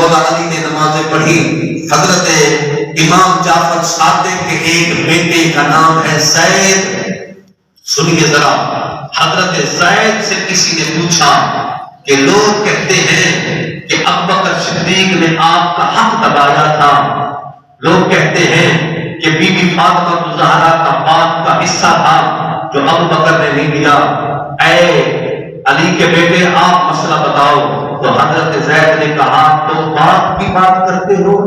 مولا علی نے نمازیں پڑھی. حضرت امام جعفر صادق کے ایک بیٹے کا نام ہے زید. سنیے ذرا، حضرت زید سے کسی نے پوچھا کہ لوگ کہتے ہیں کہ ابوبکر صدیق نے آپ کا حق دبایا تھا، لوگ کہتے ہیں کہ بی بی فاطمہ زہرا کا باپ کا حصہ تھا جو ابوبکر نے نہیں دیا. اے علی کے بیٹے آپ مسئلہ بتاؤ. تو حضرت زید نے کہا تم باپ کی بات کرتے ہو،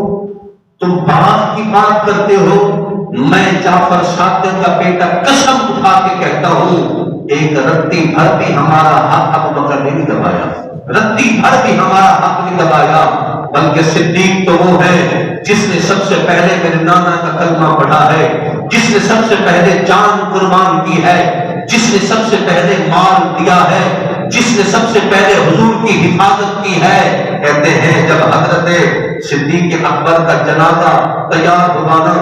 تم باپ کی بات کرتے ہو. میں جعفر صادق کا بیٹا قسم اٹھا کے کہتا ہوں ایک رتی بھر بھی ہمارا حق ابوبکر نے نہیں دبایا، رتی بھر بھی ہمارا حق نہیں دبایا. بلکہ صدیق تو وہ ہے جس نے سب سے پہلے میرے نانا کا کلمہ پڑھا ہے، جس نے سب سے پہلے جان قربان کی ہے، جس نے سب سے پہلے مال دیا ہے، جس نے سب سے پہلے حضور کی حفاظت کی ہے. کہتے ہیں جب حضرت صدیق اکبر کا جنازہ تیار ہوا نا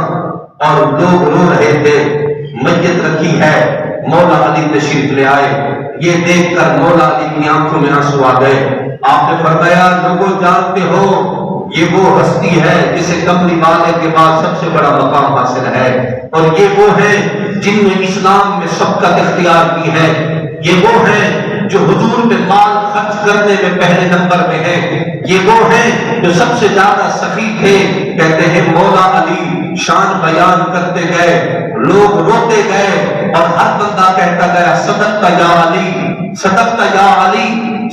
اور لوگ رو رہے تھے، میت رکھی ہے، مولا علی تشریف لے آئے. یہ دیکھ کر مولا علی کی آنکھوں میں آنسو آ گئے. آپ نے فرمایا لوگوں جانتے ہو یہ وہ ہستی ہے جسے کملی والے کے بعد سب سے بڑا مقام حاصل ہے، اور یہ وہ ہے جن نے اسلام میں سبقت اختیار کی ہے، یہ وہ ہیں جو حضور پہ مال خرچ کرنے میں پہلے نمبر میں ہے، یہ وہ ہیں جو سب سے زیادہ سخی تھے. کہتے ہیں مولا علی شان بیان کرتے گئے، لوگ روتے گئے اور ہر بندہ کہتا گیا صدقت یا علی، صدقت یا علی،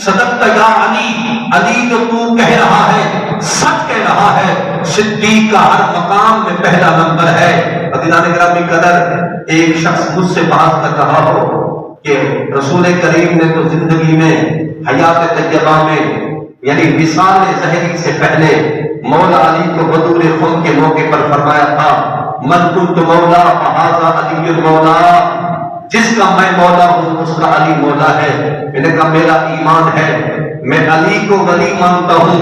صدقت یا علی. علی جو تو کہہ رہا ہے سچ کہہ رہا ہے. صدیق کا ہر مقام میں پہلا نمبر ہے. عزیزان گرامی قدر، ایک شخص مجھ سے بات کر رہا ہو کہ رسول کریم نے تو زندگی میں حیات طیبہ میں یعنی وصال ظہری سے پہلے مولا علی کو بدور خون کے موقع پر فرمایا تھا من کنت مولا فہذا علی المولا، جس کا میں مولا ہوں اس کا علی مولا ہے. میں نے کہا میرا ایمان ہے، میں علی کو ولی مانتا ہوں،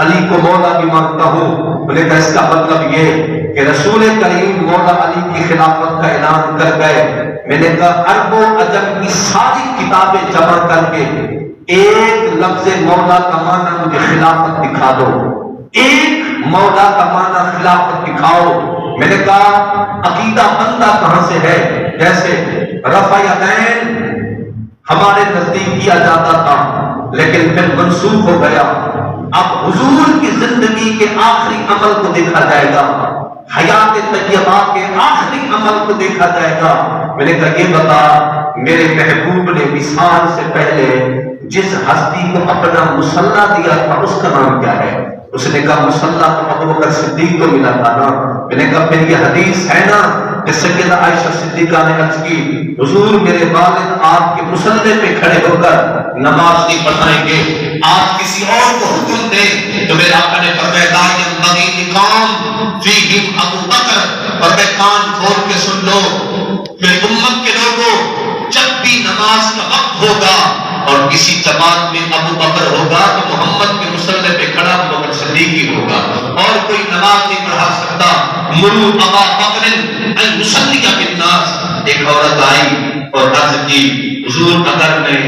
علی کو مولا بھی مانتا ہوں. میں نے کہا اس کا مطلب یہ کہ رسول کریم مولا علی کی خلافت کا اعلان کر گئے. میں نے کہا عرب و عجم کی ساری کتابیں جمع کر کے ایک لفظ مولا کا معنی مجھے خلافت دکھا دو، ایک مولا کا معنی خلافت دکھاؤ. میں نے کہا عقیدہ بندہ کہاں سے ہے؟ جیسے رفع یدین ہمارے نزدیک کیا جاتا تھا لیکن پھر منسوخ ہو گیا. اب حضور کی زندگی کے آخری عمل کو دیکھا جائے گا، حیات طیبہ کے آخری عمل کو دیکھا جائے گا. میں نے کہا یہ بتا میرے محبوب نے وصال سے پہلے جس ہستی کو اپنا مصلہ دیا تھا اس کا نام کیا ہے؟ اس نے کہا مصلہ تو ابوبکر صدیق کو ملا تھا نا. میں نے کہا پھر یہ حدیث ہے نا کہ سیدہ عائشہ صدیقہ نے عرض کی حضور میرے والد آپ کے مصلے پہ کھڑے ہو کر نماز نہیں پڑھائیں گے، آپ کسی اور کو حکم دیں. تو میرے آقا نے فرمایا لا ينبغي لقوم فيهم ابو بکر، اور میں کان کھول کے سن لو میری امت کے لوگوں، جب بھی نماز کا وقت ہوگا اور کسی جماعت میں ابو بکر ہوگا تو محمد کے مصلی پہ کھڑا ابو بکر صدیق ہی ہوگا، اور کوئی نماز نہیں پڑھا سکتا. مروا ابا بکر ان یصلی بالناس. ایک عورت آئی اور عرض کی حضور اگر میں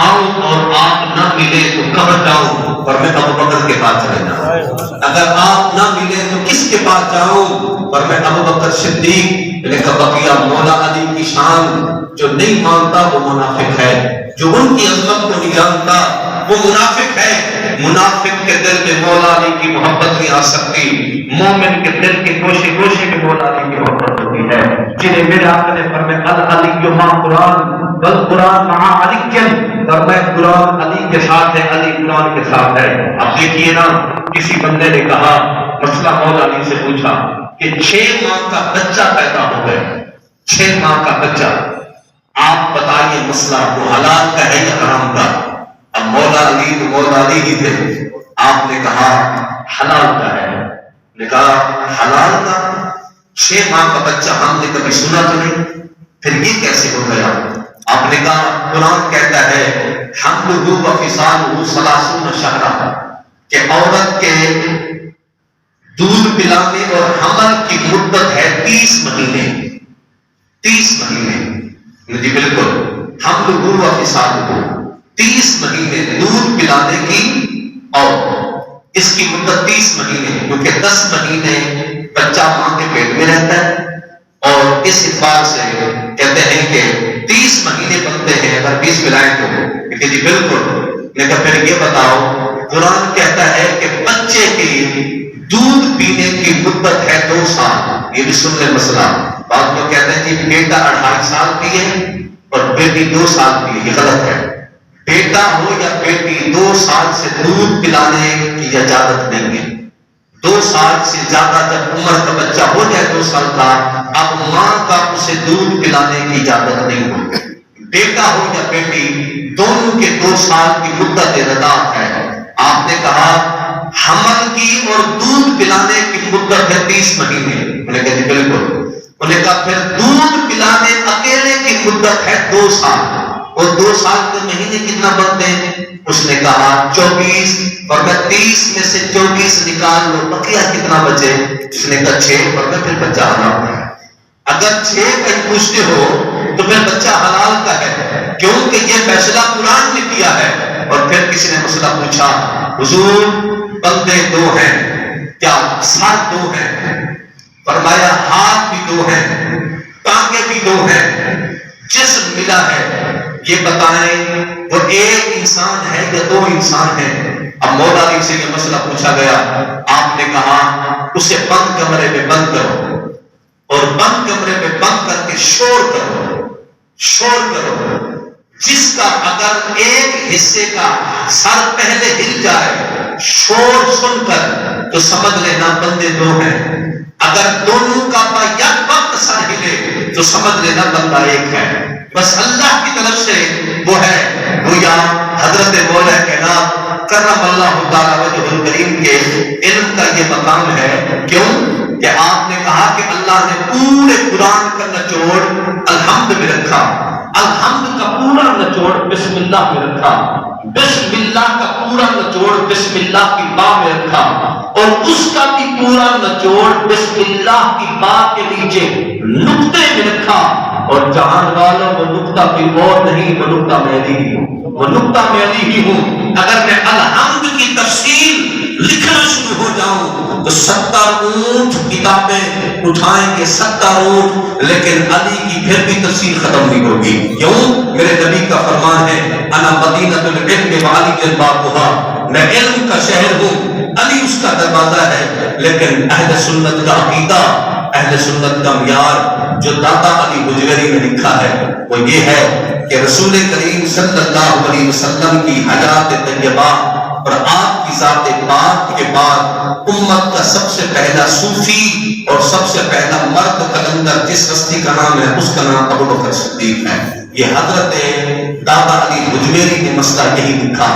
آؤں اور آپ نہ ملے تو کہاں جاؤں؟ اور میں ابو بکر کے پاس چلے جاؤں. اگر آپ نہ ملے تو کس کے پاس جاؤں؟ اور میں ابو بکر صدیق. نے کہا بقیہ مولا علی کی شان جو نہیں مانتا وہ منافق ہے، جو ان کی عظمت کو نہیں جانتا وہ منافق ہے. منافق کے دل میں مولا علی کی محبت نہیں آ سکتی، مومن کے دل کے گوشے گوشے میں مولا علی کی محبت ہوتی ہے. جنہیں میرے آقا نے فرمایا العلی مع قرآن بل قرآن مع علی، اور میں قرآن علی کے ساتھ ہے، علی قرآن کے ساتھ ہے. اب دیکھیے نا کسی بندے نے کہا مسئلہ مولا علی سے پوچھا کہ 6 ماہ کا بچہ پیدا ہو گیا، 6 ماہ کا بچہ، آپ بتائیے مسئلہ وہ حلال کا ہے یا حرام کا؟ اب مولا علی تو مولا علی ہی تھے. آپ نے کہا حلال کا ہے. نے کہا حلال کا 6 ماہ کا بچہ ہم نے کبھی سنا تو نہیں، پھر یہ کیسے ہو گیا؟ آپ نے کہا قرآن کہتا ہے حملہ و فصالہ 30 شہرا، کہ عورت کے دودھ پلانے اور حمل کی مدت ہے 30 مہینے. 30 مہینے جی بالکل، حملہ و فصالہ 30 مہینے دودھ پلانے کی. اور اس کی مدت 30 مہینے، کیونکہ 10 مہینے بچہ ماں کے پیٹ میں رہتا ہے، اور اس اعتبار سے کہتے ہیں کہ 30 مہینے بنتے ہیں، اگر 20 ملائیں تو کہ جی بالکل۔ لیکن پھر یہ بتاؤ، قرآن کہتا ہے کہ بچے کی دودھ پینے کی مدت ہے 2 سال۔ یہ بھی سن لیں مسئلہ، بعض لوگ کہتے ہیں جی بیٹا 2.5 سال پیے اور بیٹی 2 سال پیے، یہ غلط ہے۔ بیٹا ہو یا بیٹی 2 سال سے دودھ پلانے کی اجازت نہیں ہے۔ 2 سال سے زیادہ جب عمر کا بچہ ہو جائے 2 سال کا، اب ماں کا اسے دودھ پلانے کی اجازت نہیں ہوگی۔ بیٹا ہو یا بیٹی دونوں کے 2 سال کی مدت رضاعت ہے۔ آپ نے کہا حمل کی اور دودھ پلانے کی مدت ہے 30 مہینے، انہوں نے کہا جی بالکل۔ انہوں نے کہا پھر دودھ پلانے اکیلے کی مدت ہے 2 سال، اور 2 سال کے مہینے کتنا بنتے ہیں؟ اس نے کہا 24، اور میں 30 میں سے 24 نکال لو، بقیہ کتنا بچے؟ اس نے کہا 6، اور میں پھر بچہ حرام ہے۔ اگر 6 کا پوچھتے ہو تو پھر بچہ حلال کا ہے، کیونکہ یہ فیصلہ قرآن نے کیا ہے۔ اور پھر کسی نے مسئلہ پوچھا، حضور بندے 2 ہیں، کیا سر 2 ہیں؟ فرمایا ہاتھ بھی 2 ہیں، ٹانگیں بھی 2 ہیں، جسم ملا ہے، یہ بتائیں وہ ایک انسان ہے یا 2 انسان ہیں؟ اب مولا علی سے یہ مسئلہ پوچھا گیا، آپ نے کہا اسے بند کمرے میں بند کرو، اور بند کمرے میں بند کر کے شور کرو، جس کا اگر ایک حصے کا سر پہلے ہل جائے شور سن کر تو سمجھ لینا بندے 2 ہیں، اگر دونوں کا یک وقت سر ہلے تو سمجھ لینا بندہ 1 ہے۔ بس اللہ کی طرف سے وہ ہے گویا حضرت مولا کائنات کرم اللہ تعالیٰ وجہ الکریم کے علم کا یہ مقام ہے۔ کیوں کہ آپ نے کہا کہ اللہ نے پورے قرآن کا نچوڑ الحمد میں رکھا، الحمد کا پورا نچوڑ بسم اللہ میں رکھا، بسم اللہ کا پورا نچوڑ بسم اللہ کی با میں رکھا، اور اس کا بھی پورا نچوڑ بسم اللہ کی با کے نیچے نقطے میں رکھا۔ اور جہان والا وہ نقطہ بھی اور نہیں، وہ نقطہ میں ہی ہوں، وہ نقطہ میں ہی ہوں۔ اگر میں الحمد کی تفصیل لکھنا شروع ہو جاؤں تو 70 اونٹ کتابیں اٹھائیں گے، 70 اونٹ، لیکن علی کی پھر بھی تفصیل ختم نہیں ہوگی۔ کیوں؟ میرے نبی کا فرمان ہے انا مدینۃ العلم وعلی جلبابها، میں علم کا شہر ہوں، علی اس کا دروازہ ہے۔ لیکن اہل سنت کا عقیدہ، اہل سنت کا معیار جو داتا علی حجویری نے لکھا ہے وہ یہ ہے کہ رسول کریم صلی اللہ علیہ وسلم کی حیات طیبہ اور آپ کی ذات پاک کے بعد امت کا سب سے پہلا صوفی اور سب سے پہلا مرد قلندر جس ہستی کا نام ہے اس کا نام ابو بکر صدیق ہے۔ یہ حضرت داتا علی حجویری نے مسئلہ یہی لکھا۔